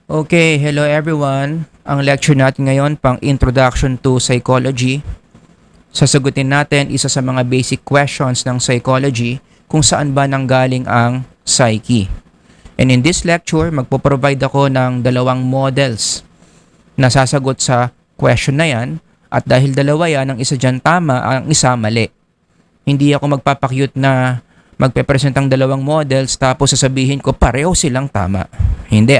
Okay, hello everyone. Ang lecture natin ngayon pang Introduction to Psychology. Sasagutin natin isa sa mga basic questions ng psychology kung saan ba nanggaling ang psyche. And in this lecture, magpo-provide ako ng dalawang models na sasagot sa question na yan. At dahil dalawa yan, ang isa dyan tama, ang isa mali. Hindi ako magpapakyut na magpe-present ang dalawang models tapos sasabihin ko pareho silang tama. Hindi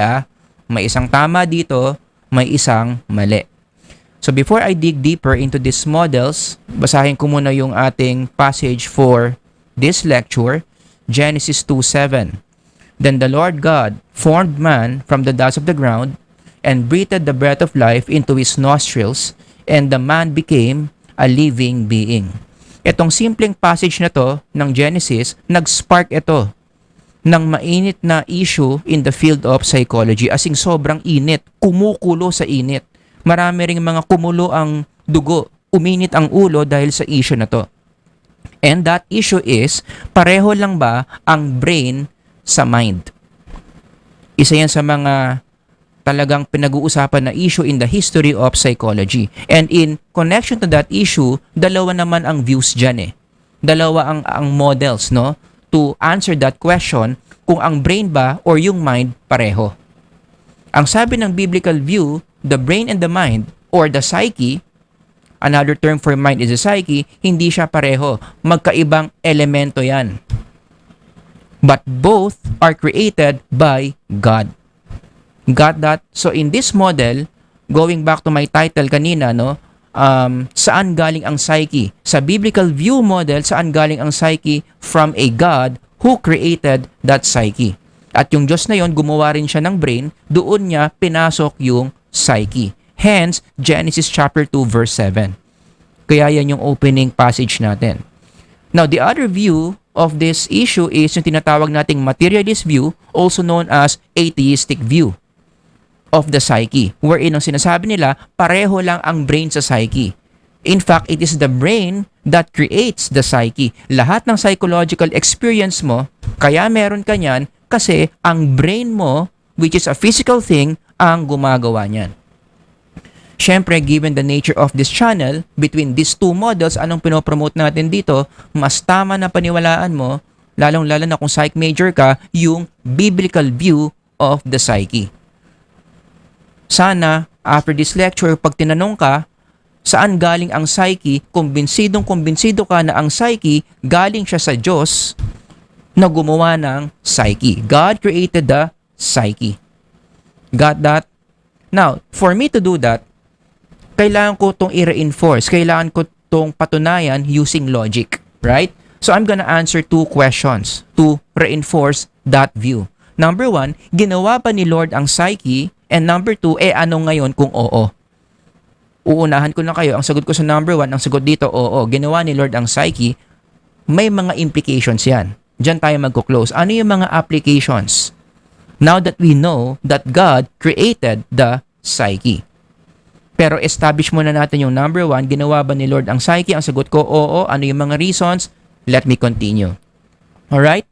May isang tama dito, may isang mali. So before I dig deeper into these models, basahin ko muna yung ating passage for this lecture, Genesis 2:7. Then the Lord God formed man from the dust of the ground and breathed the breath of life into his nostrils, and the man became a living being. Itong simpleng passage na to ng Genesis, nag-spark ito ng mainit na issue in the field of psychology. Asing sobrang init, kumukulo sa init. Marami ring mga kumulo ang dugo, uminit ang ulo dahil sa issue na to. And that issue is, pareho lang ba ang brain sa mind? Isa yan sa mga talagang pinag-uusapan na issue in the history of psychology. And in connection to that issue, dalawa naman ang views dyan . Dalawa ang models, no? To answer that question kung ang brain ba or yung mind pareho. Ang sabi ng biblical view, the brain and the mind or the psyche, another term for mind is the psyche, hindi siya pareho. Magkaibang elemento yan. But both are created by God. Got that? So in this model, going back to my title kanina, no? Saan galing ang psyche? Sa biblical view model, saan galing ang psyche? From a God who created that psyche. At yung Diyos na yon, gumawa rin siya ng brain, doon niya pinasok yung psyche. Hence, Genesis chapter 2 verse 7. Kaya yan yung opening passage natin. Now, the other view of this issue is yung tinatawag nating materialist view, also known as atheistic view of the psyche, wherein ang sinasabi nila, pareho lang ang brain sa psyche. In fact, it is the brain that creates the psyche. Lahat ng psychological experience mo, kaya meron ka niyan kasi ang brain mo, which is a physical thing, ang gumagawa niyan. Siyempre, given the nature of this channel, between these two models, anong pinopromote natin dito, mas tama na paniwalaan mo, lalong-lalo na kung psych major ka, yung biblical view of the psyche. Sana, after this lecture, pag tinanong ka, saan galing ang psyche, kumbinsidong-kumbinsido ka na ang psyche, galing siya sa Diyos na gumawa ng psyche. God created the psyche. Got that? Now, for me to do that, kailangan ko itong i-reinforce. Kailangan ko itong patunayan using logic. Right? So, I'm gonna answer two questions to reinforce that view. Number one, ginawa ba ni Lord ang psyche? And number two, ano ngayon kung oo? Uunahan ko na kayo. Ang sagot ko sa number one, ang sagot dito, oo. Ginawa ni Lord ang psyche. May mga implications yan. Diyan tayo magko-close. Ano yung mga applications? Now that we know that God created the psyche. Pero establish muna natin yung number one, ginawa ba ni Lord ang psyche? Ang sagot ko, oo. Ano yung mga reasons? Let me continue. Alright?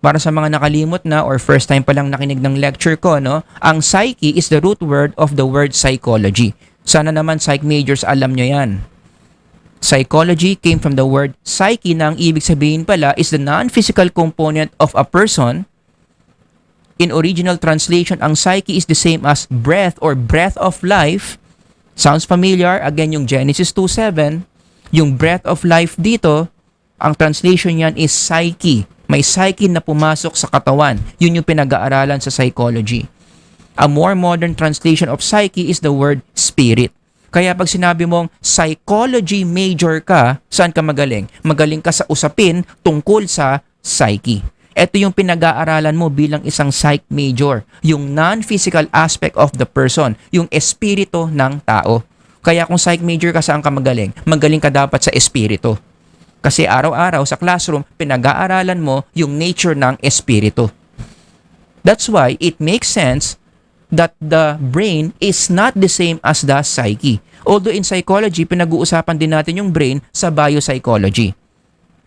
Para sa mga nakalimot na or first time pa lang nakinig ng lecture ko, no? Ang psyche is the root word of the word psychology. Sana naman psych majors alam nyo yan. Psychology came from the word psyche na ang ibig sabihin pala is the non-physical component of a person. In original translation, ang psyche is the same as breath or breath of life. Sounds familiar? Again, yung Genesis 2:7. Yung breath of life dito, ang translation yan is psyche. May psyche na pumasok sa katawan. Yun yung pinag-aaralan sa psychology. A more modern translation of psyche is the word spirit. Kaya pag sinabi mong psychology major ka, saan ka magaling? Magaling ka sa usapin tungkol sa psyche. Ito yung pinag-aaralan mo bilang isang psych major. Yung non-physical aspect of the person. Yung espiritu ng tao. Kaya kung psych major ka, saan ka magaling? Magaling ka dapat sa espiritu. Kasi araw-araw sa classroom, pinag-aaralan mo yung nature ng espiritu. That's why it makes sense that the brain is not the same as the psyche. Although in psychology, pinag-uusapan din natin yung brain sa biopsychology.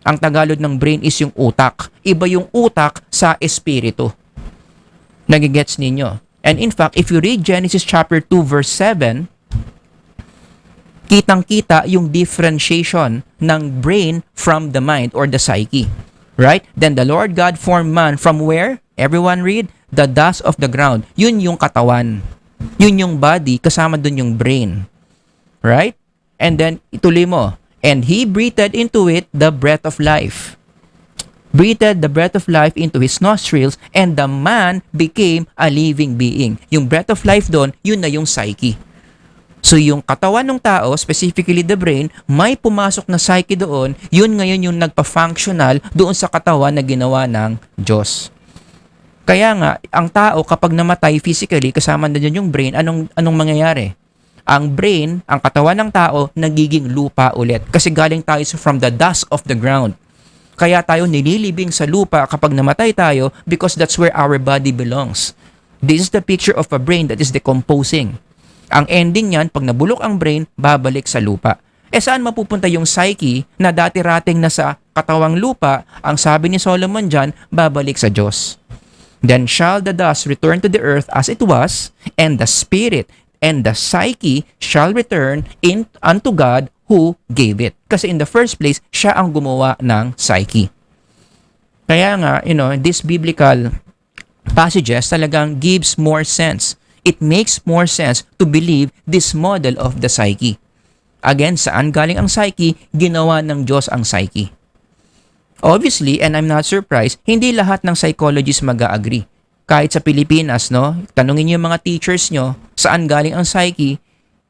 Ang Tagalog ng brain is yung utak. Iba yung utak sa espiritu. Nagigets ninyo? And in fact, if you read Genesis chapter 2 verse 7, kitang-kita yung differentiation ng brain from the mind or the psyche. Right? Then the Lord God formed man from where? Everyone read? The dust of the ground. Yun yung katawan. Yun yung body, kasama dun yung brain. Right? And then, ituloy mo. And He breathed into it the breath of life. Breathed the breath of life into his nostrils, and the man became a living being. Yung breath of life doon, yun na yung psyche. So yung katawan ng tao, specifically the brain, may pumasok na psyche doon, yun ngayon yung nagpa-functional doon sa katawan na ginawa ng Diyos. Kaya nga, ang tao kapag namatay physically, kasama na dyan yung brain, anong mangyayari? Ang brain, ang katawan ng tao, nagiging lupa ulit. Kasi galing tayo from the dust of the ground. Kaya tayo nililibing sa lupa kapag namatay tayo because that's where our body belongs. This is the picture of a brain that is decomposing. Ang ending niyan, pag nabulok ang brain, babalik sa lupa. Saan mapupunta yung psyche na dati-rating na sa katawang lupa? Ang sabi ni Solomon dyan, babalik sa Diyos. Then shall the dust return to the earth as it was, and the spirit and the psyche shall return unto God who gave it. Kasi in the first place, siya ang gumawa ng psyche. Kaya nga, this biblical passages talagang gives more sense. It makes more sense to believe this model of the psyche. Again, saan galing ang psyche? Ginawa ng Diyos ang psyche. Obviously, and I'm not surprised, hindi lahat ng psychologists mag-agree. Kahit sa Pilipinas, tanungin niyo yung mga teachers nyo, saan galing ang psyche,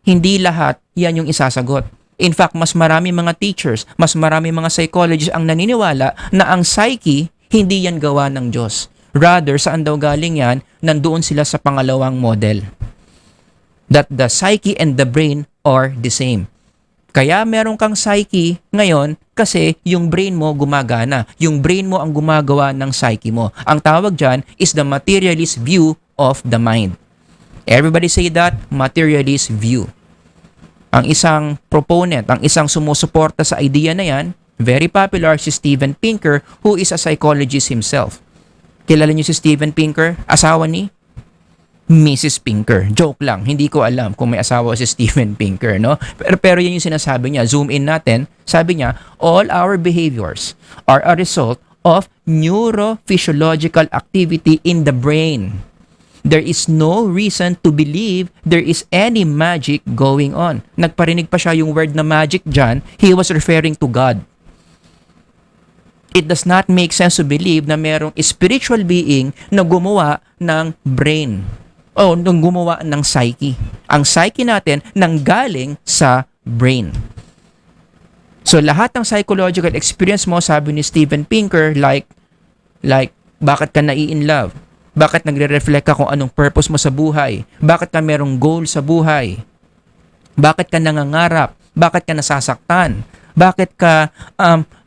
hindi lahat yan yung isasagot. In fact, mas marami mga teachers, mas marami mga psychologists ang naniniwala na ang psyche, hindi yan gawa ng Diyos. Rather, saan daw galing yan? Nandoon sila sa pangalawang model. That the psyche and the brain are the same. Kaya meron kang psyche ngayon kasi yung brain mo gumagana. Yung brain mo ang gumagawa ng psyche mo. Ang tawag dyan is the materialist view of the mind. Everybody say that, materialist view. Ang isang proponent, ang isang sumusuporta sa idea na yan, very popular si Steven Pinker, who is a psychologist himself. Kilala niyo si Steven Pinker? Asawa ni Mrs. Pinker. Joke lang, hindi ko alam kung may asawa si Steven Pinker, no? Pero yun yung sinasabi niya. Zoom in natin. Sabi niya, all our behaviors are a result of neurophysiological activity in the brain. There is no reason to believe there is any magic going on. Nagparinig pa siya yung word na magic dyan. He was referring to God. It does not make sense to believe na merong spiritual being na gumawa ng brain o nang gumawa ng psyche. Ang psyche natin nanggaling sa brain. So lahat ng psychological experience mo, sabi ni Steven Pinker, like bakit ka in love? Bakit nagre-reflect ka kung anong purpose mo sa buhay? Bakit ka merong goal sa buhay? Bakit ka nangangarap? Bakit ka nasasaktan? Bakit ka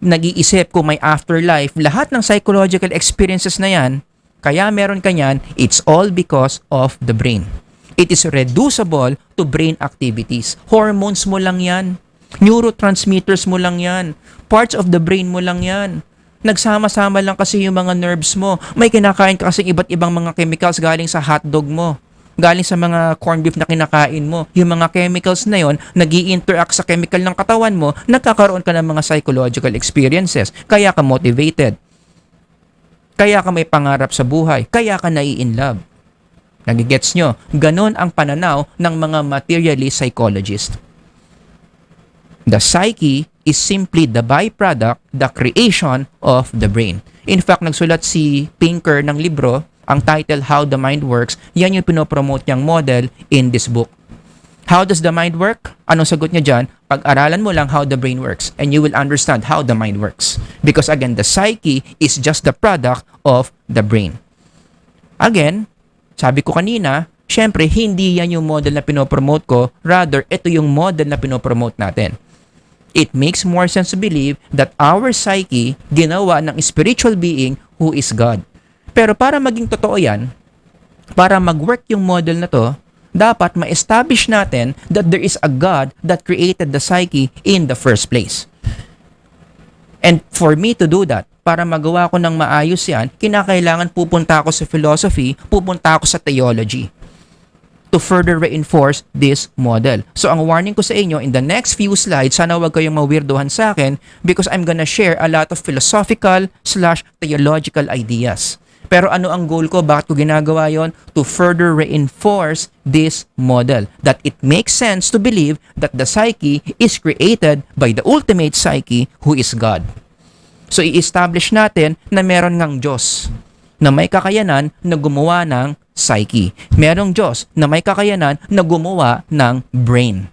nag-iisip kung may afterlife? Lahat ng psychological experiences na yan, kaya meron ka yan, it's all because of the brain. It is reducible to brain activities. Hormones mo lang yan. Neurotransmitters mo lang yan. Parts of the brain mo lang yan. Nagsama-sama lang kasi yung mga nerves mo. May kinakain ka kasi iba't ibang mga chemicals galing sa hotdog mo. Galing sa mga corned beef na kinakain mo. Yung mga chemicals na yon nag-i-interact sa chemical ng katawan mo, nagkakaroon ka ng mga psychological experiences. Kaya ka motivated. Kaya ka may pangarap sa buhay. Kaya ka in love. Nagigets nyo? Ganon ang pananaw ng mga materialist psychologist. The psyche is simply the byproduct, the creation of the brain. In fact, nagsulat si Pinker ng libro, ang title, How the Mind Works. Yan yung pinopromote niyang model in this book. How does the mind work? Anong sagot niya dyan? Pag-aralan mo lang how the brain works and you will understand how the mind works. Because again, the psyche is just the product of the brain. Again, sabi ko kanina, syempre, hindi yan yung model na pinopromote ko. Rather, ito yung model na pinopromote natin. It makes more sense to believe that our psyche ginawa ng spiritual being who is God. Pero para maging totoo yan, para mag-work yung model na to, dapat ma-establish natin that there is a God that created the psyche in the first place. And for me to do that, para magawa ko ng maayos yan, kinakailangan pupunta ako sa philosophy, pupunta ako sa theology to further reinforce this model. So ang warning ko sa inyo, in the next few slides, sana wag kayong mawirdohan sa akin because I'm gonna share a lot of philosophical/theological ideas. Pero ano ang goal ko? Bakit ko ginagawa yon? To further reinforce this model. That it makes sense to believe that the psyche is created by the ultimate psyche who is God. So i-establish natin na meron ngang Diyos na may kakayanan na gumawa ng psyche. Merong Diyos na may kakayanan na gumawa ng brain.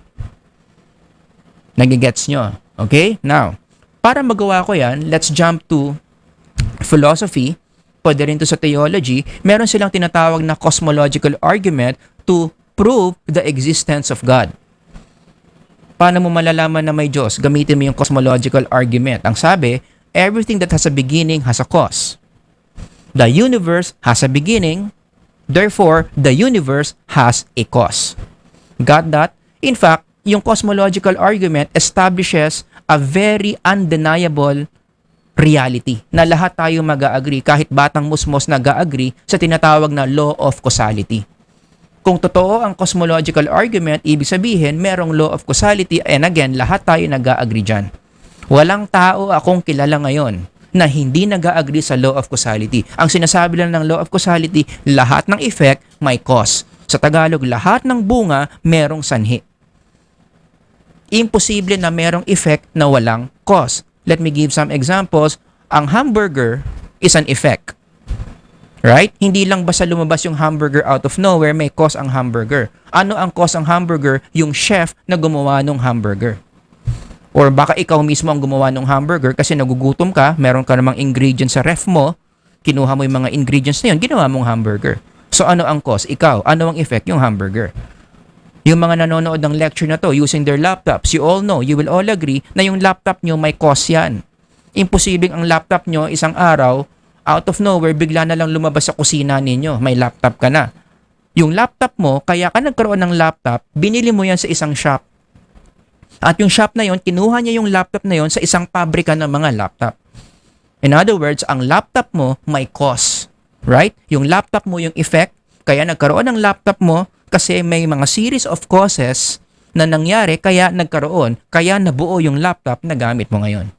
Nagigets nyo? Okay? Now, para magawa ko yan, let's jump to philosophy. Pwede rin to sa theology. Meron silang tinatawag na cosmological argument to prove the existence of God. Paano mo malalaman na may Diyos? Gamitin mo yung cosmological argument. Ang sabi, everything that has a beginning has a cause. The universe has a beginning. Therefore, the universe has a cause. Got that? In fact, yung cosmological argument establishes a very undeniable reality na lahat tayo mag-agree, kahit batang musmos nag-agree sa tinatawag na law of causality. Kung totoo ang cosmological argument, ibig sabihin merong law of causality, and again, lahat tayo nag-agree dyan. Walang tao akong kilala ngayon na hindi nag-agree sa law of causality. Ang sinasabi lang ng law of causality, lahat ng effect may cause. Sa Tagalog, lahat ng bunga merong sanhi. Imposible na merong effect na walang cause. Let me give some examples. Ang hamburger is an effect. Right? Hindi lang basta lumabas yung hamburger out of nowhere, may cause ang hamburger. Ano ang cause ang hamburger? Yung chef na gumawa ng hamburger. Or baka ikaw mismo ang gumawa ng hamburger kasi nagugutom ka, meron ka namang ingredients sa ref mo, kinuha mo yung mga ingredients na yun, ginawa mong hamburger. So ano ang cause? Ikaw. Ano ang effect? Yung hamburger. Yung mga nanonood ng lecture na to using their laptops, you all know, you will all agree na yung laptop nyo may cause yan. Imposibleng ang laptop nyo isang araw, out of nowhere, bigla na lang lumabas sa kusina ninyo. May laptop ka na. Yung laptop mo, kaya ka nagkaroon ng laptop, binili mo yan sa isang shop. At yung shop na yon, kinuha niya yung laptop na yon sa isang pabrika ng mga laptop. In other words, ang laptop mo may cause. Right? Yung laptop mo yung effect, kaya nagkaroon ng laptop mo kasi may mga series of causes na nangyari kaya nagkaroon, kaya nabuo yung laptop na gamit mo ngayon.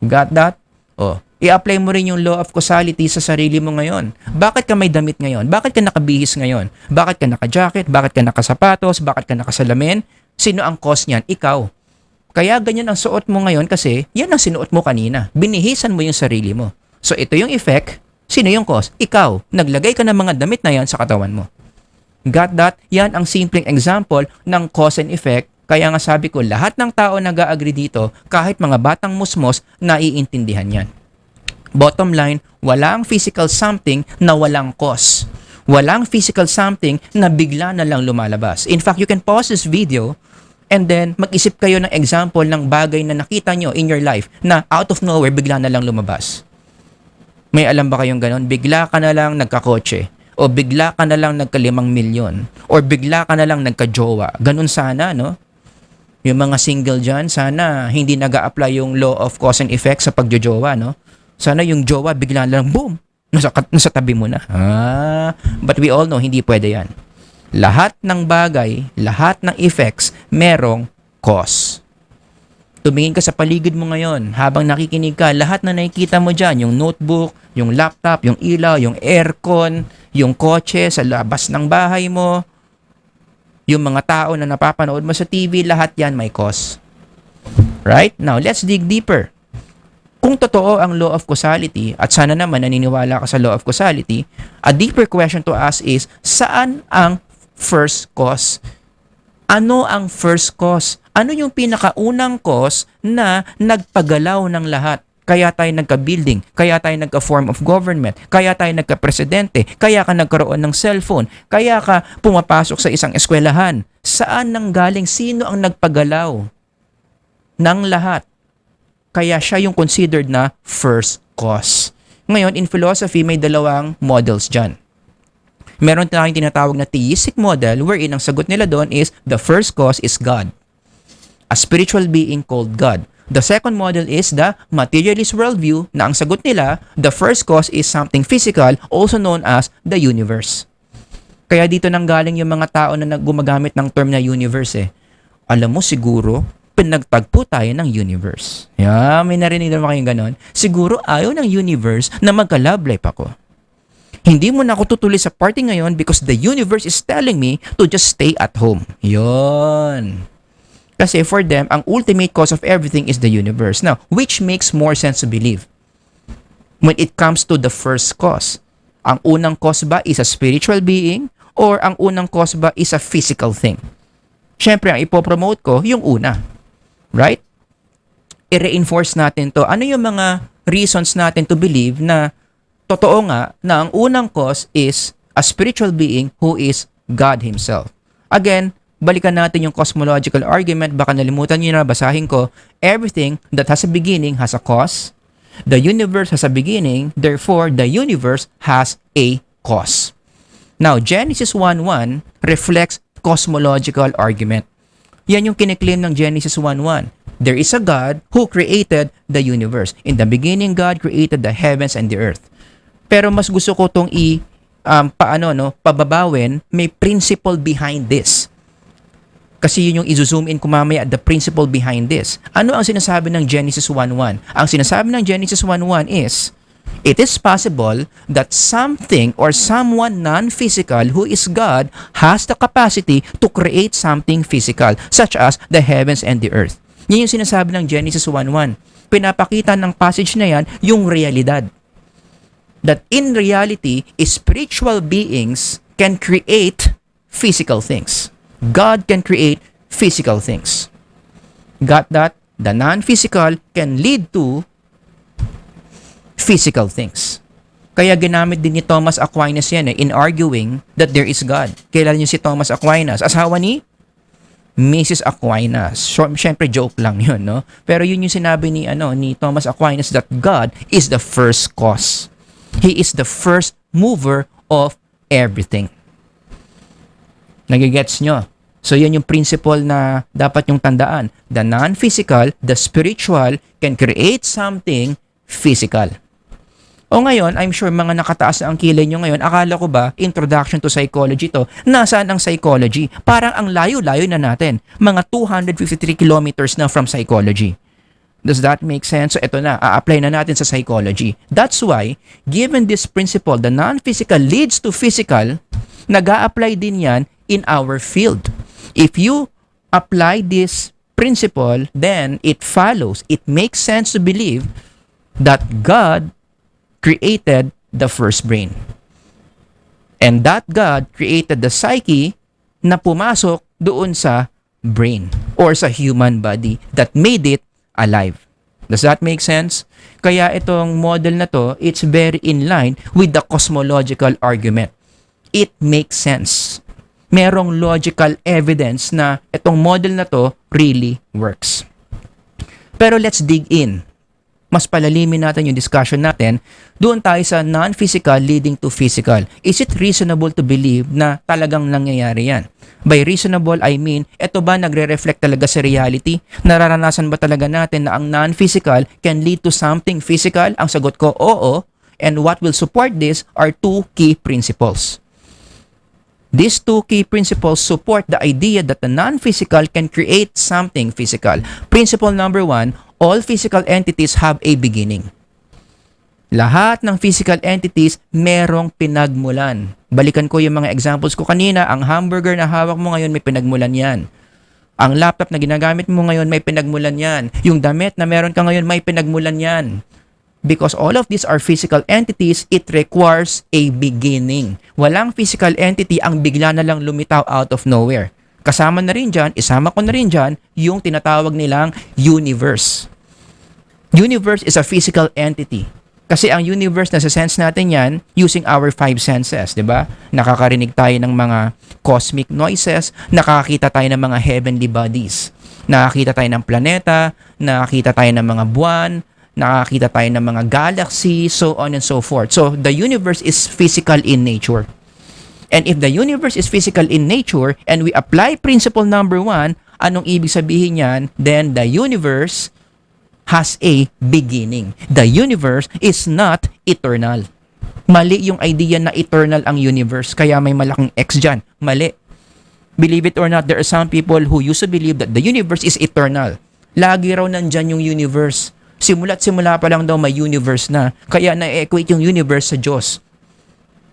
Got that? Oh, i-apply mo rin yung law of causality sa sarili mo ngayon. Bakit ka may damit ngayon? Bakit ka nakabihis ngayon? Bakit ka naka-jacket? Bakit ka nakasapatos? Bakit ka nakasalamin? Sino ang cause niyan? Ikaw. Kaya ganyan ang suot mo ngayon kasi yan ang sinuot mo kanina. Binihisan mo yung sarili mo. So ito yung effect. Sino yung cause? Ikaw. Naglagay ka ng mga damit na yan sa katawan mo. Got that? Yan ang simpleng example ng cause and effect. Kaya nga sabi ko, lahat ng tao nag-agree dito, kahit mga batang musmos, naiintindihan yan. Bottom line, walang physical something na walang cause. Walang physical something na bigla na lang lumalabas. In fact, you can pause this video and then mag-isip kayo ng example ng bagay na nakita nyo in your life na out of nowhere bigla na lang lumabas. May alam ba kayong ganon? Bigla ka na lang nagkakotse o bigla ka na lang nagka5 milyon or bigla ka na lang nagka-jowa. Ganon sana, no? Yung mga single dyan, sana hindi nag-a-apply yung law of cause and effect sa pagjojowa, no? Sana yung jowa bigla na lang, boom! Nasa tabi mo na. But we all know, hindi pwede yan. Lahat ng bagay, lahat ng effects, merong cause. Tumingin ka sa paligid mo ngayon, habang nakikinig ka, lahat na nakikita mo dyan, yung notebook, yung laptop, yung ilaw, yung aircon, yung kotse sa labas ng bahay mo, yung mga tao na napapanood mo sa TV, lahat yan may cause. Right? Now, let's dig deeper. Kung totoo ang law of causality, at sana naman naniniwala ka sa law of causality, a deeper question to ask is, saan ang first cause? Ano ang first cause? Ano yung pinakaunang cause na nagpagalaw ng lahat? Kaya tayo nagka-building, kaya tayo nagka-form of government, kaya tayo nagka-presidente, kaya ka nagkaroon ng cellphone, kaya ka pumapasok sa isang eskwelahan. Saan nanggaling? Sino ang nagpagalaw ng lahat? Kaya siya yung considered na first cause. Ngayon, in philosophy, may dalawang models dyan. Meron tayong tinatawag na theistic model wherein ang sagot nila doon is the first cause is God. A spiritual being called God. The second model is the materialist worldview na ang sagot nila, the first cause is something physical, also known as the universe. Kaya dito nanggaling yung mga tao na gumagamit ng term na universe eh. Alam mo siguro, pinagtagpo tayo ng universe. Yeah, may narinig naman kayong ganon. Siguro ayaw ng universe na magka-love life ako. Hindi mo na ako tutuloy sa party ngayon because the universe is telling me to just stay at home. Yon. Kasi for them, ang ultimate cause of everything is the universe. Now, which makes more sense to believe? When it comes to the first cause, ang unang cause ba is a spiritual being or ang unang cause ba is a physical thing? Siyempre, ang ipopromote ko, yung una. Right? I-reinforce natin to. Ano yung mga reasons natin to believe na totoo nga na ang unang cause is a spiritual being who is God Himself? Again, balikan natin yung cosmological argument. Baka nalimutan nyo na, basahin ko. Everything that has a beginning has a cause. The universe has a beginning. Therefore, the universe has a cause. Now, Genesis 1:1 reflects cosmological argument. Yan yung kiniklaim ng Genesis 1:1. There is a God who created the universe. In the beginning, God created the heavens and the earth. Pero mas gusto ko itong pababawin, may principle behind this. Kasi yun yung i-zoom in ko mamaya, the principle behind this. Ano ang sinasabi ng Genesis 1:1? Ang sinasabi ng Genesis 1:1 is, it is possible that something or someone non-physical who is God has the capacity to create something physical, such as the heavens and the earth. Yan yung sinasabi ng Genesis 1:1. Pinapakita ng passage na yan yung realidad. That in reality, spiritual beings can create physical things. God can create physical things. Got that? The non-physical can lead to physical things. Kaya ginamit din ni Thomas Aquinas yan in arguing that there is God. Kailan niyo si Thomas Aquinas? Asawa ni Mrs. Aquinas. Siyempre joke lang yun, no? Pero yun yung sinabi ni Thomas Aquinas that God is the first cause. He is the first mover of everything. Nagigets nyo? So, yan yung principle na dapat yung tandaan. The non-physical, the spiritual, can create something physical. O ngayon, I'm sure mga nakataas na ang kilay nyo ngayon, akala ko ba, introduction to psychology to, nasaan ang psychology? Parang ang layo-layo na natin. Mga 253 kilometers na from psychology. Does that make sense? So, ito na, a-apply na natin sa psychology. That's why, given this principle, the non-physical leads to physical, nag-a-apply din yan in our field. If you apply this principle, then it follows, it makes sense to believe that God created the first brain. And that God created the psyche na pumasok doon sa brain or sa human body that made it alive. Does that make sense? Kaya itong model na to, it's very in line with the cosmological argument. It makes sense. Merong logical evidence na itong model na to really works. Pero let's dig in. Mas palalimin natin yung discussion natin. Doon tayo sa non-physical leading to physical. Is it reasonable to believe na talagang nangyayari yan? By reasonable, I mean, ito ba nagre-reflect talaga sa reality? Nararanasan ba talaga natin na ang non-physical can lead to something physical? Ang sagot ko, oo. And what will support this are two key principles. These two key principles support the idea that the non-physical can create something physical. Principle number 1, all physical entities have a beginning. Lahat ng physical entities merong pinagmulan. Balikan ko yung mga examples ko kanina. Ang hamburger na hawak mo ngayon may pinagmulan yan. Ang laptop na ginagamit mo ngayon may pinagmulan yan. Yung damit na meron ka ngayon may pinagmulan yan. Because all of these are physical entities, it requires a beginning. Walang physical entity ang bigla na lang lumitaw out of nowhere. Kasama na rin dyan, isama ko na rin dyan, yung tinatawag nilang universe. Universe is a physical entity. Kasi ang universe, nasa-sense natin yan using our 5 senses, di ba? Nakakarinig tayo ng mga cosmic noises, nakakita tayo ng mga heavenly bodies, nakakita tayo ng planeta, nakakita tayo ng mga buwan, nakakita tayo ng mga galaxy, so on and so forth. So, the universe is physical in nature. And if the universe is physical in nature and we apply principle number 1, anong ibig sabihin yan? Then the universe has a beginning. The universe is not eternal. Mali yung idea na eternal ang universe, kaya may malaking X dyan. Mali. Believe it or not, there are some people who used to believe that the universe is eternal. Lagi raw nandyan yung universe. Simula't simula pa lang daw may universe na. Kaya na-equate yung universe sa Diyos.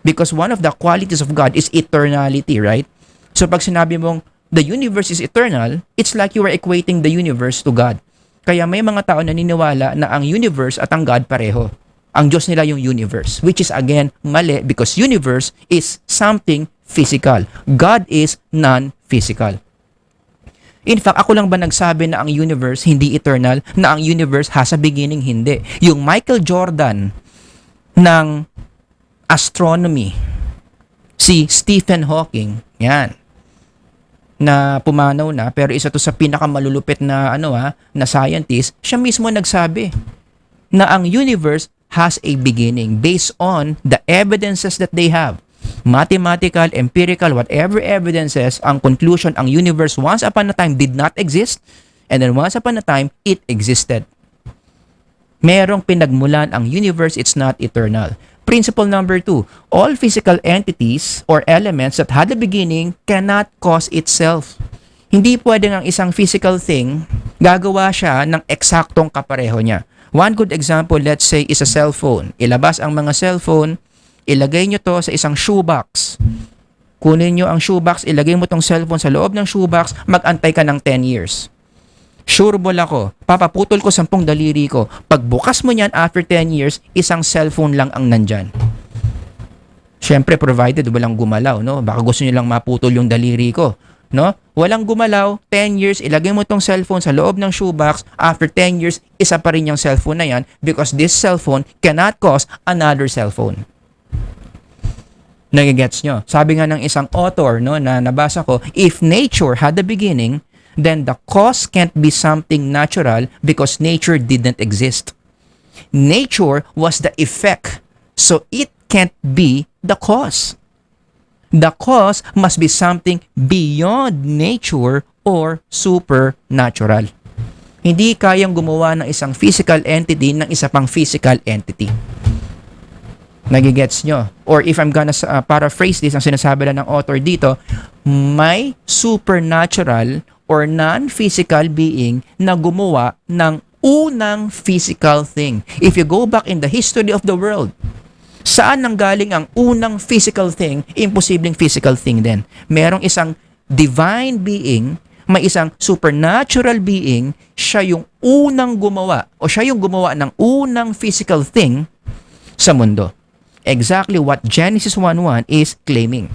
Because one of the qualities of God is eternality, right? So pag sinabi mong the universe is eternal, it's like you are equating the universe to God. Kaya may mga tao na naniniwala na ang universe at ang God pareho. Ang Diyos nila yung universe, which is again mali because universe is something physical. God is non-physical. In fact, ako lang ba nagsabi na ang universe hindi eternal, na ang universe has a beginning? Hindi. Yung Michael Jordan ng astronomy, si Stephen Hawking, yan, na pumanaw na, pero isa to sa pinakamalulupit na na scientist, siya mismo nagsabi na ang universe has a beginning based on the evidences that they have. Mathematical, empirical, whatever evidences, ang conclusion, ang universe once upon a time did not exist, and then once upon a time, it existed. Merong pinagmulan ang universe, it's not eternal. Principle number 2, all physical entities or elements that had a beginning cannot cause itself. Hindi pwedeng ang isang physical thing, gagawa siya ng eksaktong kapareho niya. One good example, let's say, is a cellphone. Ilabas ang mga cellphone, ilagay nyo to sa isang shoebox. Kunin nyo ang shoebox, ilagay mo tong cellphone sa loob ng shoebox, mag-antay ka ng 10 years. Sureball ako, papaputol ko 10 daliri ko. Pagbukas mo niyan after 10 years, isang cellphone lang ang nandyan. Siyempre, provided walang gumalaw, no? Baka gusto nyo lang maputol yung daliri ko, no? Walang gumalaw, 10 years, ilagay mo tong cellphone sa loob ng shoebox, after 10 years, isa pa rin yung cellphone na yan because this cellphone cannot cause another cellphone. Nagigets nyo? Sabi nga ng isang author, no, na nabasa ko, if nature had a beginning, then the cause can't be something natural because nature didn't exist. Nature was the effect, so it can't be the cause. The cause must be something beyond nature or supernatural. Hindi kayang gumawa ng isang physical entity ng isa pang physical entity. Nagigets nyo? Or if I'm gonna paraphrase this, ang sinasabi lang ng author dito, may supernatural or non-physical being na gumawa ng unang physical thing. If you go back in the history of the world, saan nanggaling ang unang physical thing? Imposibleng physical thing din. Merong isang divine being, may isang supernatural being, siya yung unang gumawa o siya yung gumawa ng unang physical thing sa mundo. Exactly what Genesis 1:1 is claiming.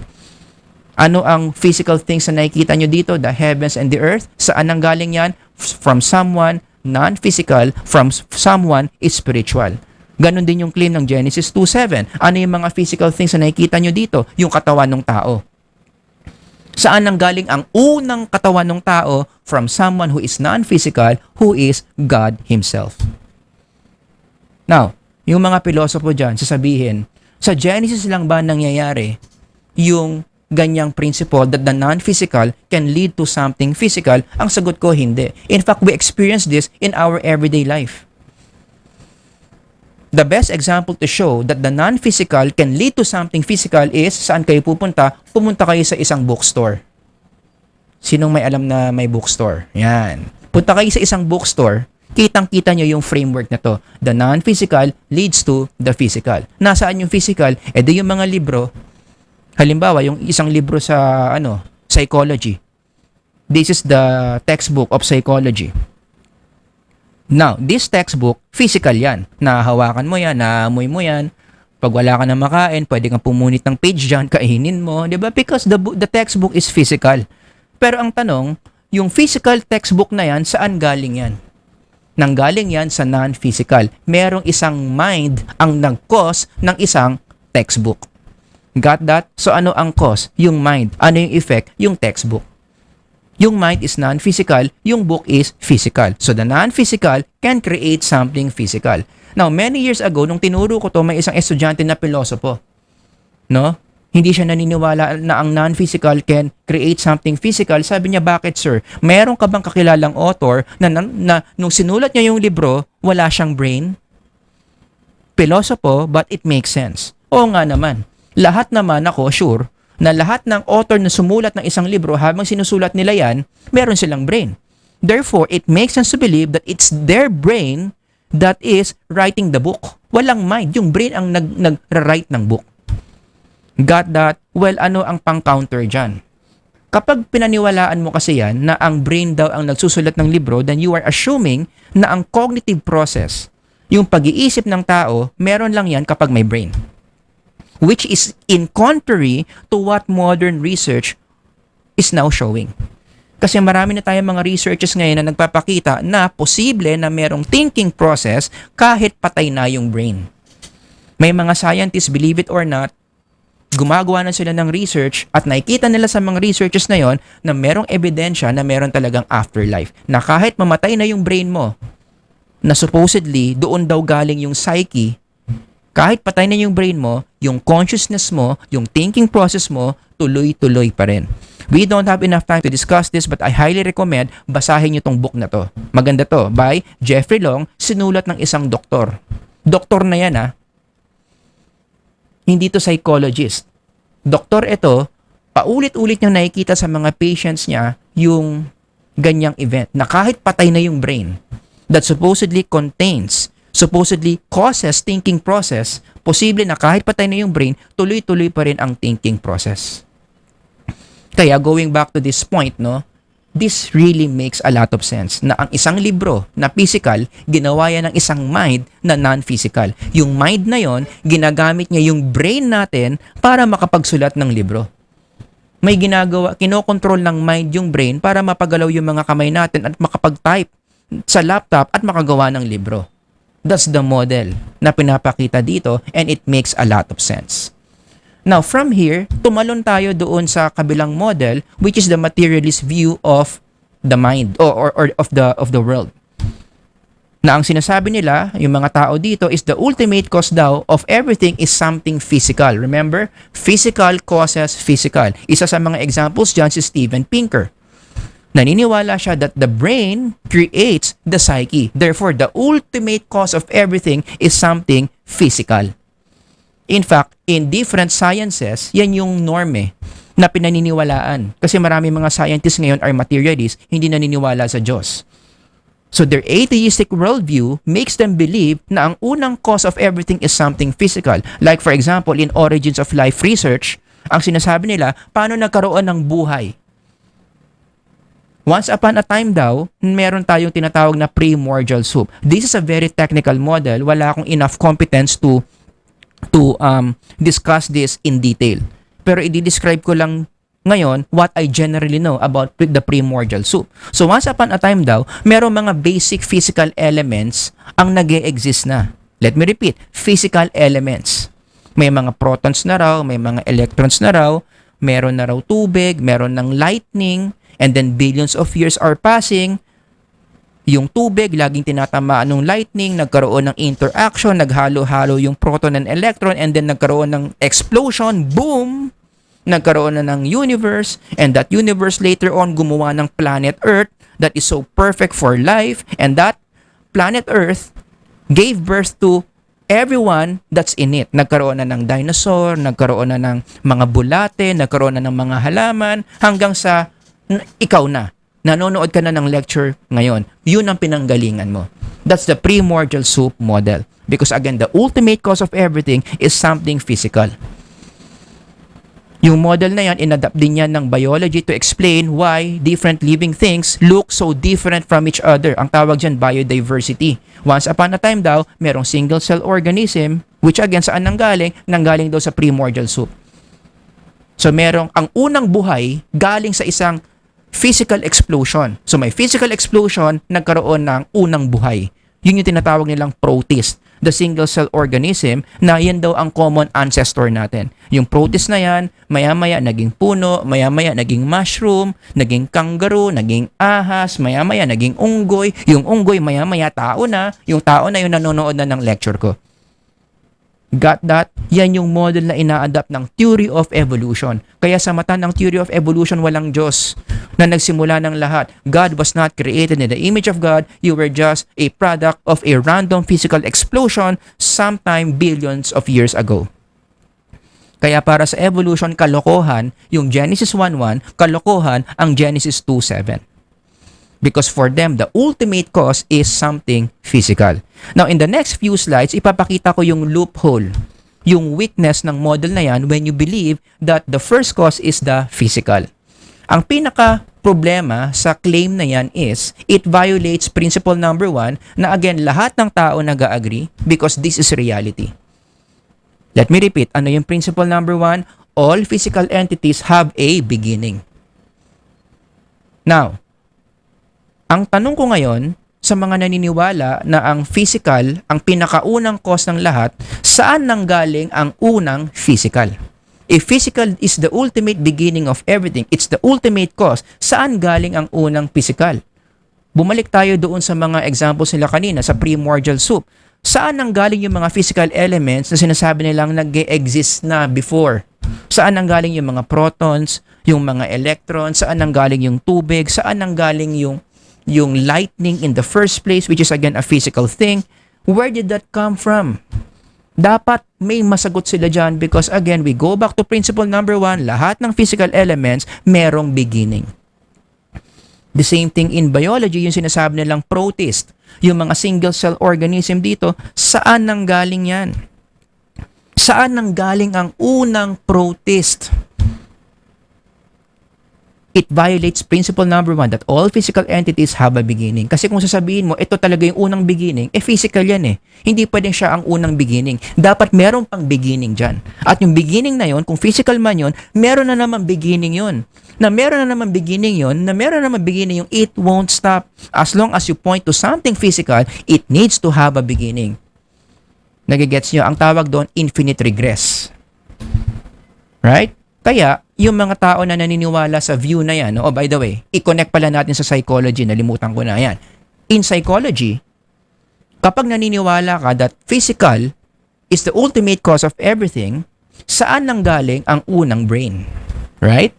Ano ang physical things na nakikita nyo dito? The heavens and the earth. Saan nanggaling yan? From someone non-physical, from someone spiritual. Ganon din yung claim ng Genesis 2:7. Ano yung mga physical things na nakikita nyo dito? Yung katawan ng tao. Saan nanggaling ang unang katawan ng tao? From someone who is non-physical, who is God Himself. Now, yung mga pilosopo dyan, sasabihin, sa Genesis lang ba nangyayari yung ganyang principle that the non-physical can lead to something physical? Ang sagot ko, hindi. In fact, we experience this in our everyday life. The best example to show that the non-physical can lead to something physical is, saan kayo pupunta? Pumunta kayo sa isang bookstore. Sinong may alam na may bookstore? Yan. Punta kayo sa isang bookstore, kitang-kita nyo yung framework na to. The non-physical leads to the physical. Nasaan yung physical? Di yung mga libro. Halimbawa, yung isang libro sa psychology. This is the textbook of psychology. Now, this textbook, physical yan. Nahahawakan mo yan, naamoy mo yan. Pag wala ka na makain, pwede kang pumunit ng page dyan, kainin mo. Diba? Because the textbook is physical. Pero ang tanong, yung physical textbook na yan, saan galing yan? Nanggaling yan sa non-physical. Merong isang mind ang nag-cause ng isang textbook. Got that? So ano ang cause? Yung mind. Ano yung effect? Yung textbook. Yung mind is non-physical, yung book is physical. So the non-physical can create something physical. Now, many years ago, nung tinuro ko to, may isang estudyante na pilosopo. No? Hindi siya naniniwala na ang non-physical can create something physical. Sabi niya, bakit sir? Meron ka bang kakilalang author na nung sinulat niya yung libro, wala siyang brain? Pilosopo, but it makes sense. Oo nga naman. Lahat naman ako sure na lahat ng author na sumulat ng isang libro habang sinusulat nila yan, meron silang brain. Therefore, it makes sense to believe that it's their brain that is writing the book. Walang mind. Yung brain ang nag-write ng book. Got that? Well, ano ang pang-counter dyan? Kapag pinaniwalaan mo kasi yan na ang brain daw ang nagsusulat ng libro, then you are assuming na ang cognitive process, yung pag-iisip ng tao, meron lang yan kapag may brain. Which is in contrary to what modern research is now showing. Kasi marami na tayong mga researches ngayon na nagpapakita na posible na merong thinking process kahit patay na yung brain. May mga scientists, believe it or not, gumagawa na sila ng research at nakikita nila sa mga researches na yon na merong ebidensya na meron talagang afterlife. Na kahit mamatay na yung brain mo, na supposedly doon daw galing yung psyche, kahit patay na yung brain mo, yung consciousness mo, yung thinking process mo, tuloy-tuloy pa rin. We don't have enough time to discuss this but I highly recommend basahin nyo tong book na to. Maganda to, by Jeffrey Long, sinulat ng isang doktor. Doktor na yan Hindi to psychologist. Doktor ito, paulit-ulit niyang nakikita sa mga patients niya yung ganyang event na kahit patay na yung brain that supposedly causes thinking process, posible na kahit patay na yung brain, tuloy-tuloy pa rin ang thinking process. Kaya going back to this point, this really makes a lot of sense na ang isang libro na physical, ginawa yan ng isang mind na non-physical. Yung mind na yon, ginagamit niya yung brain natin para makapagsulat ng libro. May ginagawa, kinokontrol ng mind yung brain para mapagalaw yung mga kamay natin at makapag-type sa laptop at makagawa ng libro. That's the model na pinapakita dito and it makes a lot of sense. Now, from here, tumalon tayo doon sa kabilang model which is the materialist view of the mind or of the world. Na ang sinasabi nila, yung mga tao dito, is the ultimate cause daw of everything is something physical. Remember? Physical causes physical. Isa sa mga examples dyan si Steven Pinker. Naniniwala siya that the brain creates the psyche. Therefore, the ultimate cause of everything is something physical. In fact, in different sciences, yan yung norm na pinaniniwalaan. Kasi marami mga scientists ngayon are materialists, hindi naniniwala sa Diyos. So their atheistic worldview makes them believe na ang unang cause of everything is something physical. Like for example, in Origins of Life research, ang sinasabi nila, paano nagkaroon ng buhay? Once upon a time daw, meron tayong tinatawag na primordial soup. This is a very technical model. Wala akong enough competence to discuss this in detail. Pero i-describe ko lang ngayon what I generally know about the primordial soup. So once upon a time daw, merong mga basic physical elements ang nag-e-exist na. Let me repeat, physical elements. May mga protons na raw, may mga electrons na raw, meron na raw tubig, meron ng lightning, and then billions of years are passing. Yung tubig, laging tinatamaan ng lightning, nagkaroon ng interaction, naghalo-halo yung proton and electron, and then nagkaroon ng explosion, boom! Nagkaroon na ng universe, and that universe later on gumawa ng planet Earth that is so perfect for life, and that planet Earth gave birth to everyone that's in it. Nagkaroon na ng dinosaur, nagkaroon na ng mga bulate, nagkaroon na ng mga halaman, hanggang sa ikaw na. Nanonood ka na ng lecture ngayon. Yun ang pinanggalingan mo. That's the primordial soup model. Because again, the ultimate cause of everything is something physical. Yung model na yan, inadapt din yan ng biology to explain why different living things look so different from each other. Ang tawag dyan, biodiversity. Once upon a time daw, merong single-cell organism, which again, saan nanggaling? Nanggaling daw sa primordial soup. So merong, ang unang buhay, galing sa isang physical explosion. So may physical explosion, nagkaroon ng unang buhay. Yun yung tinatawag nilang protist, the single cell organism, na yan daw ang common ancestor natin. Yung protist na yan, maya-maya naging puno, maya-maya naging mushroom, naging kangaroo, naging ahas, maya-maya naging unggoy, yung unggoy maya-maya tao na, yung tao na yung nanonood na ng lecture ko. Got that? Yan yung model na ina-adapt ng theory of evolution. Kaya sa mata ng theory of evolution, walang Diyos na nagsimula ng lahat. God was not created in the image of God. You were just a product of a random physical explosion sometime billions of years ago. Kaya para sa evolution, kalokohan yung Genesis 1:1, kalokohan ang Genesis 2:7. Because for them, the ultimate cause is something physical. Now, in the next few slides, ipapakita ko yung loophole, yung weakness ng model na yan when you believe that the first cause is the physical. Ang pinaka-problema sa claim na yan is it violates principle number 1 na again, lahat ng tao nag-agree because this is reality. Let me repeat, ano yung principle number 1? All physical entities have a beginning. Now, ang tanong ko ngayon sa mga naniniwala na ang physical, ang pinakaunang cause ng lahat, saan nanggaling ang unang physical? If physical is the ultimate beginning of everything, it's the ultimate cause, saan galing ang unang physical? Bumalik tayo doon sa mga examples nila kanina sa primordial soup. Saan nanggaling yung mga physical elements na sinasabi nilang nag-exist na before? Saan nanggaling yung mga protons, yung mga electrons, saan nanggaling yung tubig, saan nanggaling yung lightning in the first place, which is again a physical thing? Where did that come from? Dapat may masagot sila dyan because again, we go back to principle number 1, lahat ng physical elements merong beginning. The same thing in biology, yung sinasabi nilang protist, yung mga single cell organism dito, saan nanggaling yan? Saan nanggaling ang unang protist? It violates principle number 1 that all physical entities have a beginning. Kasi kung sasabihin mo, ito talaga yung unang beginning, physical yan eh. Hindi pwedeng siya ang unang beginning. Dapat meron pang beginning dyan. At yung beginning na yon, kung physical man yon, meron na naman beginning yon. Na meron na naman beginning yon, na meron na naman beginning yung it won't stop. As long as you point to something physical, it needs to have a beginning. Nagigets nyo? Ang tawag doon, infinite regress. Right? Kaya, yung mga tao na naniniwala sa view na yan, oh by the way, i-connect pala natin sa psychology, nalimutan ko na yan. In psychology, kapag naniniwala ka that physical is the ultimate cause of everything, saan nanggaling ang unang brain? Right?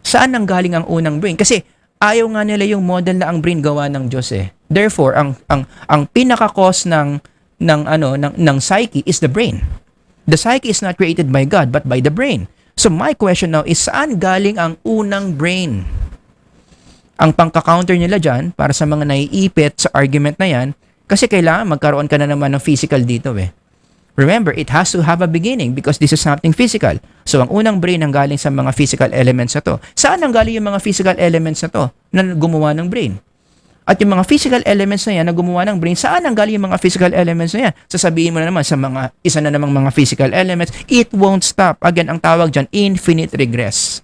Saan nanggaling ang unang brain? Kasi ayaw nga nila yung model na ang brain gawa ng Diyos eh. Therefore, ang pinaka-cause ng psyche is the brain. The psyche is not created by God but by the brain. So my question now is saan galing ang unang brain? Ang pangka-counter nila dyan, para sa mga naiipit sa argument na yan, kasi kailangan magkaroon ka na naman ng physical dito eh. Remember, it has to have a beginning because this is something physical. So ang unang brain ang galing sa mga physical elements na to. Saan ang galing yung mga physical elements na to na gumawa ng brain? At yung mga physical elements na yan na gumawa ng brain, saan ang galing yung mga physical elements na yan? Sasabihin mo na naman sa mga isa na namang mga physical elements, it won't stop. Again, ang tawag dyan, infinite regress.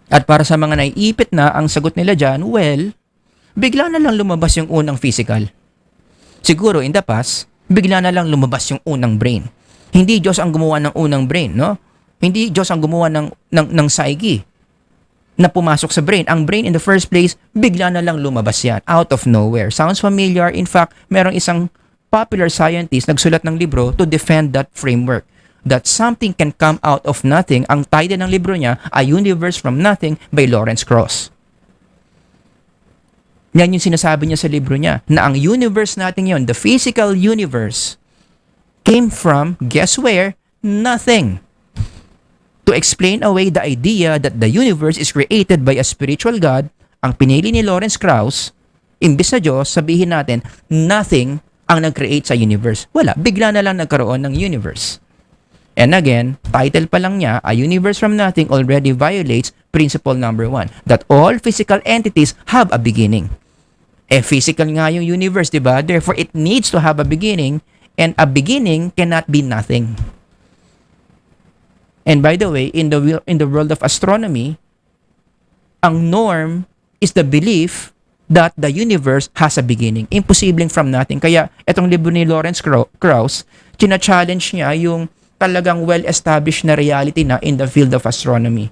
At para sa mga naiipit na, ang sagot nila dyan, well, bigla na lang lumabas yung unang physical. Siguro in the past, bigla na lang lumabas yung unang brain. Hindi Diyos ang gumawa ng unang brain, no? Hindi Diyos ang gumawa ng psyche na pumasok sa brain. Ang brain in the first place, bigla na lang lumabas yan, out of nowhere. Sounds familiar? In fact, merong isang popular scientist nagsulat ng libro to defend that framework. That something can come out of nothing. Ang title ng libro niya, A Universe from Nothing by Lawrence Krauss. Yan yung sinasabi niya sa libro niya, na ang universe natin yon, the physical universe, came from, guess where? Nothing. To explain away the idea that the universe is created by a spiritual God, ang pinili ni Lawrence Krauss, imbis na Diyos, sabihin natin, nothing ang nag-create sa universe. Wala, bigla na lang nagkaroon ng universe. And again, title pa lang niya, A Universe from Nothing already violates principle number 1, that all physical entities have a beginning. Physical nga yung universe, di ba? Therefore, it needs to have a beginning, and a beginning cannot be nothing. And by the way, in the world of astronomy, ang norm is the belief that the universe has a beginning. Imposibleng from nothing. Kaya itong libro ni Lawrence Krauss, china-challenge niya yung talagang well-established na reality na in the field of astronomy.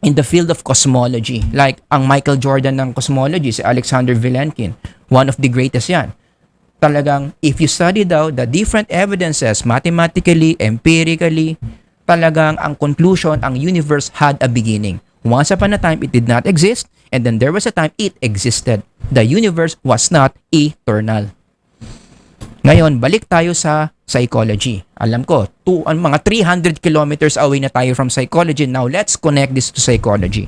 In the field of cosmology. Like ang Michael Jordan ng cosmology, si Alexander Vilenkin. One of the greatest yan. Talagang if you study daw the different evidences mathematically, empirically, talagang ang conclusion, ang universe had a beginning. Once upon a time, it did not exist, and then there was a time it existed. The universe was not eternal. Ngayon, balik tayo sa psychology. Alam ko, mga 300 kilometers away na tayo from psychology. Now, let's connect this to psychology.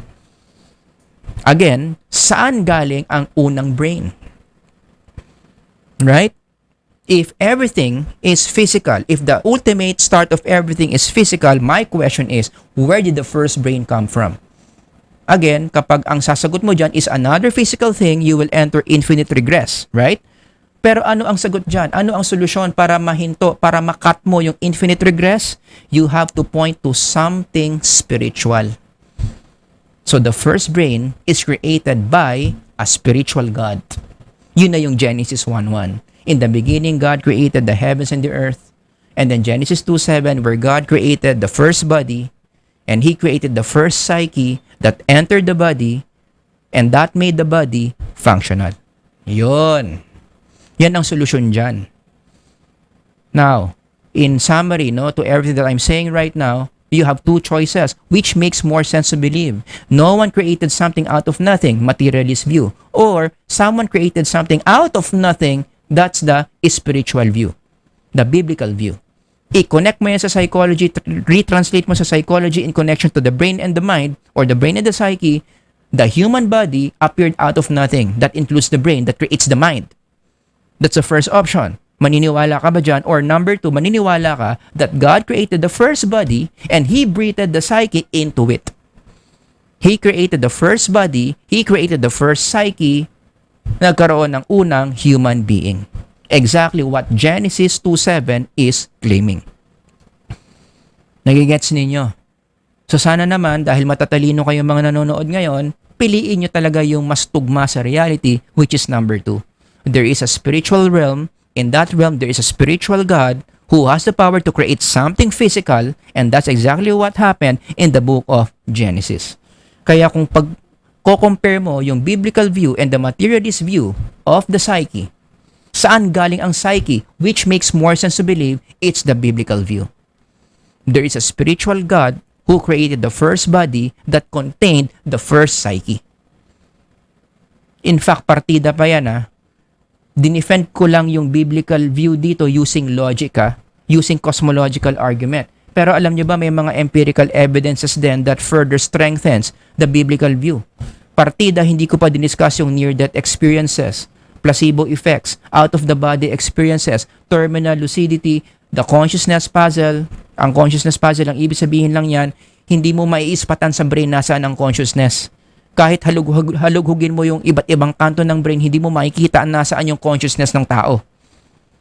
Again, saan galing ang unang brain? Right? If everything is physical, if the ultimate start of everything is physical, my question is, where did the first brain come from? Again, kapag ang sasagot mo dyan is another physical thing, you will enter infinite regress, right? Pero ano ang sagot dyan? Ano ang solusyon para mahinto, para makat mo yung infinite regress? You have to point to something spiritual. So the first brain is created by a spiritual God. Yun na yung Genesis 1:1. In the beginning, God created the heavens and the earth. And then Genesis 2:7, where God created the first body, and He created the first psyche that entered the body, and that made the body functional. Yun. Yan ang solusyon dyan. Now, in summary, no, to everything that I'm saying right now, you have two choices. Which makes more sense to believe? No one created something out of nothing, materialist view. Or someone created something out of nothing, that's the spiritual view, the biblical view. I-connect mo yan sa psychology, retranslate mo sa psychology in connection to the brain and the mind, or the brain and the psyche. The human body appeared out of nothing. That includes the brain that creates the mind. That's the first option. Maniniwala ka ba dyan? Or number 2, maniniwala ka that God created the first body and He breathed the psyche into it. He created the first body, He created the first psyche, nagkaroon ng unang human being. Exactly what Genesis 2:7 is claiming. Nagigets ninyo? So sana naman, dahil matatalino kayo mga nanonood ngayon, piliin nyo talaga yung mas tugma sa reality, which is number 2. There is a spiritual realm. In that realm, there is a spiritual God who has the power to create something physical, and that's exactly what happened in the book of Genesis. Kaya kung pag-compare mo yung biblical view and the materialist view of the psyche, saan galing ang psyche? Which makes more sense to believe it's the biblical view. There is a spiritual God who created the first body that contained the first psyche. In fact, partida pa yan dinefend ko lang yung biblical view dito using logic using cosmological argument. Pero alam nyo ba may mga empirical evidences din that further strengthens the biblical view. Partida, hindi ko pa diniscuss yung near-death experiences, placebo effects, out-of-the-body experiences, terminal lucidity, the consciousness puzzle. Ang consciousness puzzle, ang ibig sabihin lang yan, hindi mo maiispatan sa brain nasaan ang consciousness. Kahit halughugin mo yung iba't ibang kanto ng brain, hindi mo makikita nasaan yung consciousness ng tao.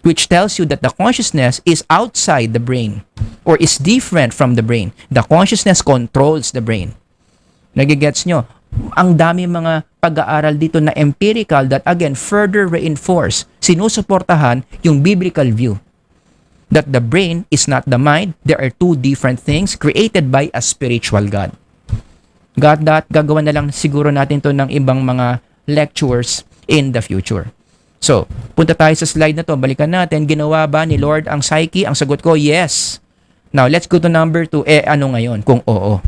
Which tells you that the consciousness is outside the brain or is different from the brain. The consciousness controls the brain. Nagigets nyo? Ang dami mga pag-aaral dito na empirical that again further reinforce, sinusuportahan yung biblical view. That the brain is not the mind. There are two different things created by a spiritual God. Got that? Gagawa na lang siguro natin to ng ibang mga lectures in the future. So, punta tayo sa slide na to. Balikan natin. Ginawa ba ni Lord ang psyche? Ang sagot ko, yes. Now, let's go to number 2. Ano ngayon? Kung oo.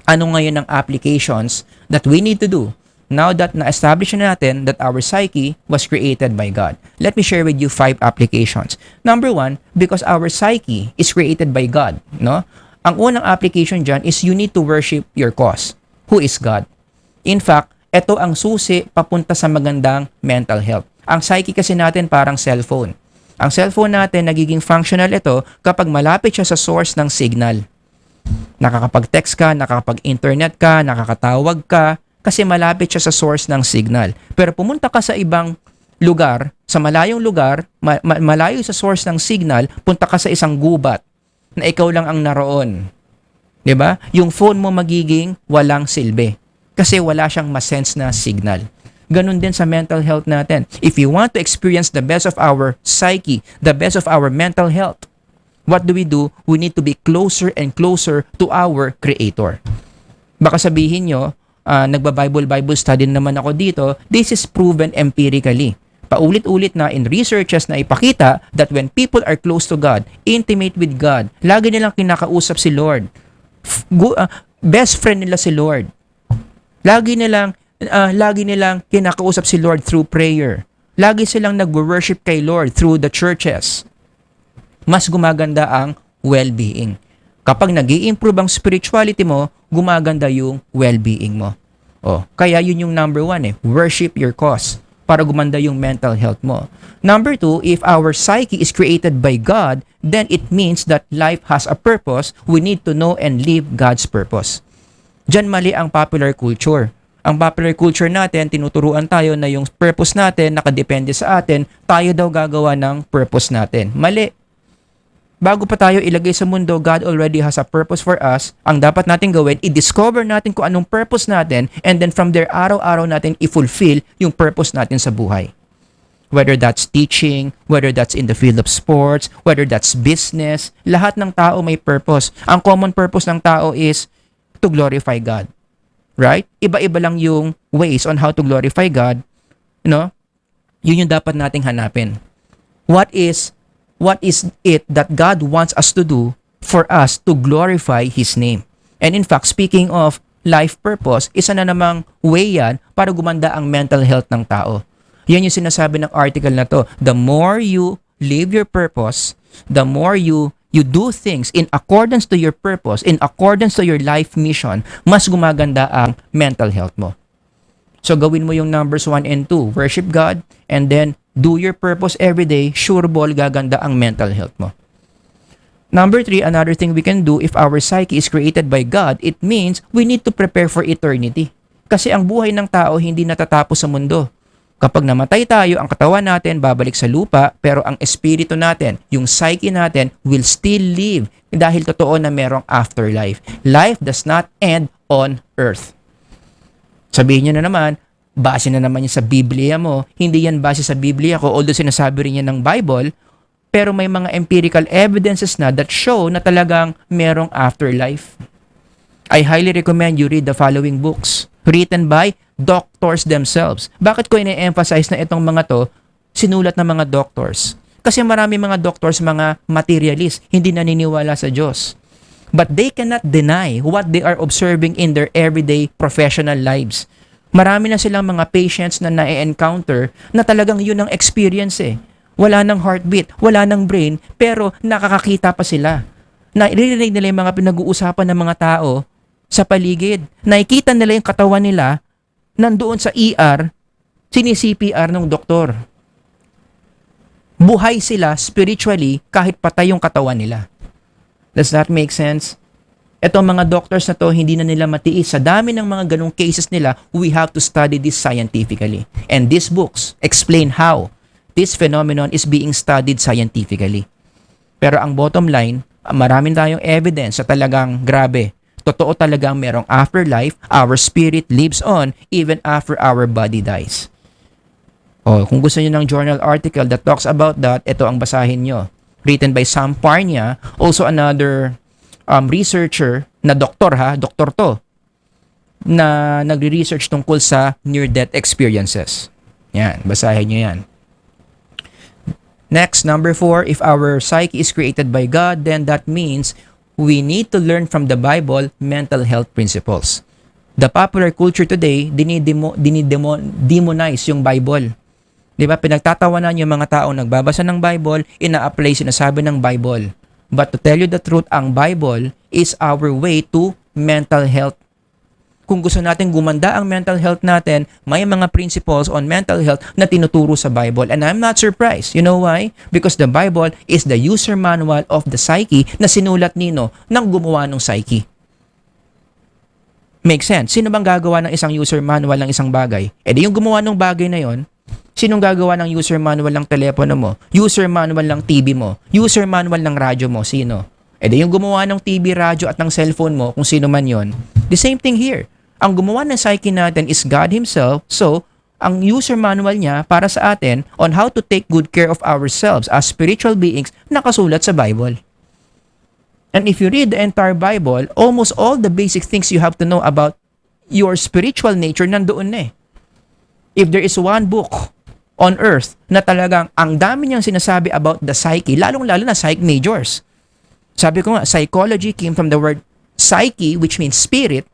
Ano ngayon ang applications that we need to do now that na-establish na natin that our psyche was created by God? Let me share with you 5 applications. Number 1, because our psyche is created by God, no? Ang unang application dyan is you need to worship your cause. Who is God? In fact, ito ang susi papunta sa magandang mental health. Ang psyche kasi natin parang cellphone. Ang cellphone natin nagiging functional ito kapag malapit siya sa source ng signal. Nakakapag-text ka, nakakapag-internet ka, nakakatawag ka, kasi malapit siya sa source ng signal. Pero pumunta ka sa ibang lugar, sa malayong lugar, malayo sa source ng signal, punta ka sa isang gubat na ikaw lang ang naroon. 'Di ba? Yung phone mo magiging walang silbi kasi wala siyang ma-sense na signal. Ganun din sa mental health natin. If you want to experience the best of our psyche, the best of our mental health, what do? We need to be closer and closer to our Creator. Baka sabihin nyo, Bible study naman ako dito. This is proven empirically. Paulit-ulit na in researches na ipakita that when people are close to God, intimate with God, lagi nilang kinakausap si Lord. Best friend nila si Lord. Lagi nilang kinakausap si Lord through prayer. Lagi silang nag-worship kay Lord through the churches. Mas gumaganda ang well-being. Kapag nag-i-improve ang spirituality mo, gumaganda yung well-being mo. Kaya yun yung number 1 worship your cause para gumanda yung mental health mo. Number 2, if our psyche is created by God, then it means that life has a purpose. We need to know and live God's purpose. Diyan mali ang popular culture. Ang popular culture natin, tinuturuan tayo na yung purpose natin, nakadepende sa atin, tayo daw gagawa ng purpose natin. Mali. Bago pa tayo ilagay sa mundo, God already has a purpose for us. Ang dapat natin gawin, i-discover natin kung anong purpose natin, and then from there, araw-araw natin i-fulfill yung purpose natin sa buhay. Whether that's teaching, whether that's in the field of sports, whether that's business, lahat ng tao may purpose. Ang common purpose ng tao is to glorify God. Right? Iba-iba lang yung ways on how to glorify God. Yun yung dapat nating hanapin. What is it that God wants us to do for us to glorify His name? And in fact, speaking of life purpose, isa na namang way yan para gumanda ang mental health ng tao. Yan yung sinasabi ng article na to. The more you live your purpose, the more you do things in accordance to your purpose, in accordance to your life mission, mas gumaganda ang mental health mo. So gawin mo yung numbers 1 and 2. Worship God, and then do your purpose every day. Sure ball, gaganda ang mental health mo. Number 3, another thing we can do if our psyche is created by God, it means we need to prepare for eternity. Kasi ang buhay ng tao hindi natatapos sa mundo. Kapag namatay tayo, ang katawan natin babalik sa lupa, pero ang espiritu natin, yung psyche natin, will still live dahil totoo na merong afterlife. Life does not end on earth. Sabihin nyo na naman, base na naman yan sa Biblia mo. Hindi yan base sa Biblia ko, although sinasabi rin yan ng Bible, pero may mga empirical evidences na that show na talagang merong afterlife. I highly recommend you read the following books written by doctors themselves. Bakit ko ine-emphasize na itong mga to sinulat ng mga doctors? Kasi marami mga doctors, mga materialist, hindi naniniwala sa Diyos. But they cannot deny what they are observing in their everyday professional lives. Marami na silang mga patients na na-encounter na talagang yun ang experience Wala ng heartbeat, wala ng brain, pero nakakakita pa sila. Naririnig nila yung mga pinag-uusapan ng mga tao sa paligid. Nakikita nila yung katawan nila nandoon sa ER, sini-CPR ng doktor. Buhay sila spiritually kahit patay yung katawan nila. Does that make sense? Etong mga doctors na to, hindi na nila matiis. Sa dami ng mga ganong cases nila, we have to study this scientifically. And these books explain how this phenomenon is being studied scientifically. Pero ang bottom line, maraming tayong evidence sa talagang grabe. Totoo talagang merong afterlife, our spirit lives on even after our body dies. Kung gusto niyo ng journal article that talks about that, ito ang basahin niyo. Written by Sam Parnia, also another researcher na doktor to, na nagre-research tungkol sa near-death experiences. Yan, basahin niyo yan. Next, number 4, if our psyche is created by God, then that means we need to learn from the Bible mental health principles. The popular culture today, demonize yung Bible. Di ba? Pinagtatawanan yung mga tao nagbabasa ng Bible, ina-apply sinasabi ng Bible. But to tell you the truth, ang Bible is our way to mental health. Kung gusto natin gumanda ang mental health natin, may mga principles on mental health na tinuturo sa Bible. And I'm not surprised. You know why? Because the Bible is the user manual of the psyche na sinulat nino ng gumawa ng psyche. Make sense? Sino bang gagawa ng isang user manual ng isang bagay? Di yung gumawa ng bagay na yon, sinong gagawa ng user manual ng telepono mo? User manual ng TV mo? User manual ng radyo mo? Sino? Di yung gumawa ng TV, radyo at ng cellphone mo, kung sino man yon. The same thing here. Ang gumawa ng psyche natin is God Himself. So, ang user manual niya para sa atin on how to take good care of ourselves as spiritual beings nakasulat sa Bible. And if you read the entire Bible, almost all the basic things you have to know about your spiritual nature nandoon If there is one book on earth na talagang ang dami niyang sinasabi about the psyche, lalong-lalo na psych majors. Sabi ko nga, psychology came from the word psyche, which means spirit.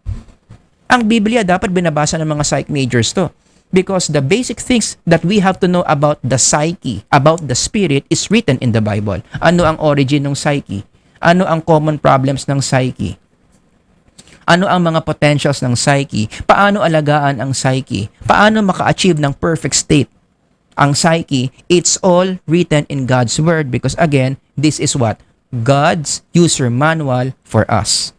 Ang Biblia dapat binabasa ng mga psych majors to. Because the basic things that we have to know about the psyche, about the spirit, is written in the Bible. Ano ang origin ng psyche? Ano ang common problems ng psyche? Ano ang mga potentials ng psyche? Paano alagaan ang psyche? Paano maka-achieve ng perfect state ang psyche? It's all written in God's Word because again, this is what? God's user manual for us.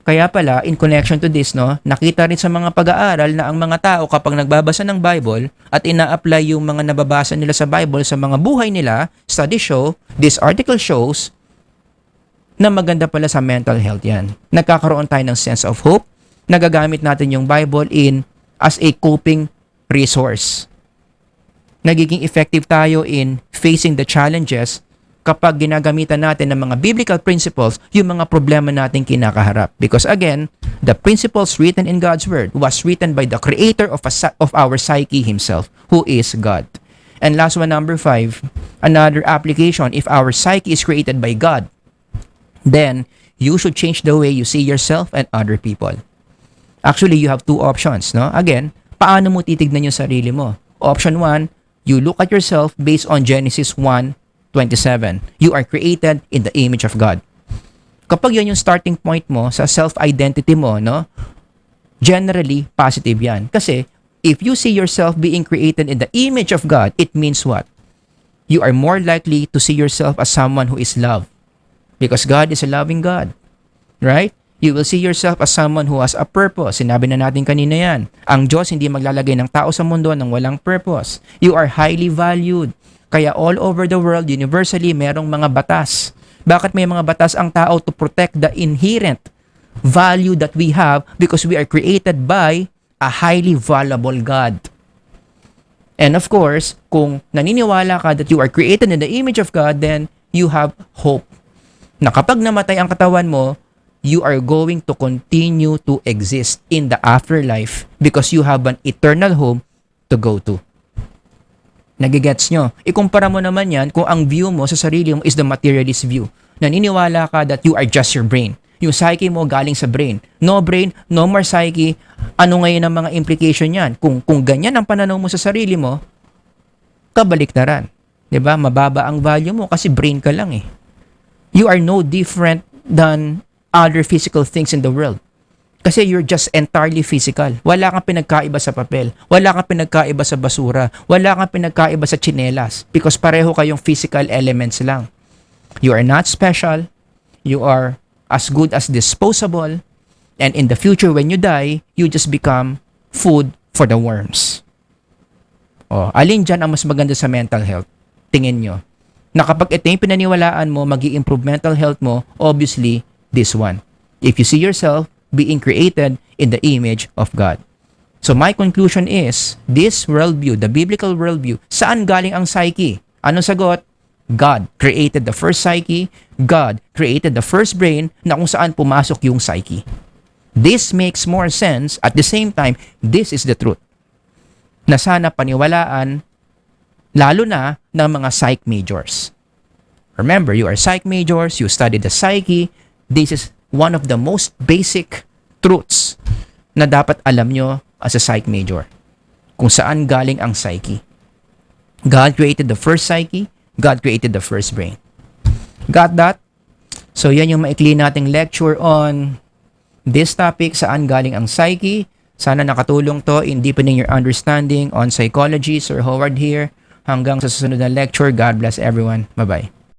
Kaya pala, in connection to this, no, nakita rin sa mga pag-aaral na ang mga tao kapag nagbabasa ng Bible at ina-apply yung mga nababasa nila sa Bible sa mga buhay nila, studies show, this article shows, na maganda pala sa mental health yan. Nagkakaroon tayo ng sense of hope, nagagamit natin yung Bible as a coping resource. Nagiging effective tayo in facing the challenges kapag ginagamitan natin ng mga biblical principles yung mga problema natin kinakaharap. Because again, the principles written in God's Word was written by the creator of our psyche himself, who is God. And last one, number 5, another application, if our psyche is created by God, then you should change the way you see yourself and other people. Actually, you have two options, no? Again, paano mo titignan yung sarili mo? Option 1, you look at yourself based on Genesis 1:27. You are created in the image of God. Kapag yan yung starting point mo sa self-identity mo, no? Generally, positive yan. Kasi, if you see yourself being created in the image of God, it means what? You are more likely to see yourself as someone who is loved. Because God is a loving God. Right? You will see yourself as someone who has a purpose. Sinabi na natin kanina yan. Ang Diyos hindi maglalagay ng tao sa mundo ng walang purpose. You are highly valued. Kaya all over the world, universally, merong mga batas. Bakit may mga batas ang tao? To protect the inherent value that we have because we are created by a highly valuable God. And of course, kung naniniwala ka that you are created in the image of God, then you have hope. Na kapag namatay ang katawan mo, you are going to continue to exist in the afterlife because you have an eternal home to go to. Nagigets nyo? Ikumpara mo naman yan kung ang view mo sa sarili mo is the materialist view. Naniniwala ka that you are just your brain. Yung psyche mo galing sa brain. No brain, no more psyche. Ano ngayon ang mga implication yan? Kung ganyan ang pananaw mo sa sarili mo, kabaliktaran. 'Di ba? Mababa ang value mo kasi brain ka lang eh. You are no different than other physical things in the world. Kasi you're just entirely physical. Wala kang pinagkaiba sa papel. Wala kang pinagkaiba sa basura. Wala kang pinagkaiba sa tsinelas. Because pareho kayong physical elements lang. You are not special. You are as good as disposable. And in the future, when you die, you just become food for the worms. Alin dyan ang mas maganda sa mental health? Tingin nyo. Na kapag ito yung pinaniwalaan mo, mag-i-improve mental health mo, obviously, this one. If you see yourself being created in the image of God. So my conclusion is, this worldview, the biblical worldview, saan galing ang psyche? Anong sagot? God created the first psyche. God created the first brain na kung saan pumasok yung psyche. This makes more sense. At the same time, this is the truth. Na sana paniwalaan, lalo na ng mga psych majors. Remember, you are psych majors, you study the psyche. This is one of the most basic truths na dapat alam nyo as a psych major. Kung saan galing ang psyche. God created the first psyche. God created the first brain. Got that? So yan yung maikli nating lecture on this topic, saan galing ang psyche. Sana nakatulong to in deepening your understanding on psychology. Sir Howard here. Hanggang sa susunod na lecture. God bless everyone. Bye-bye.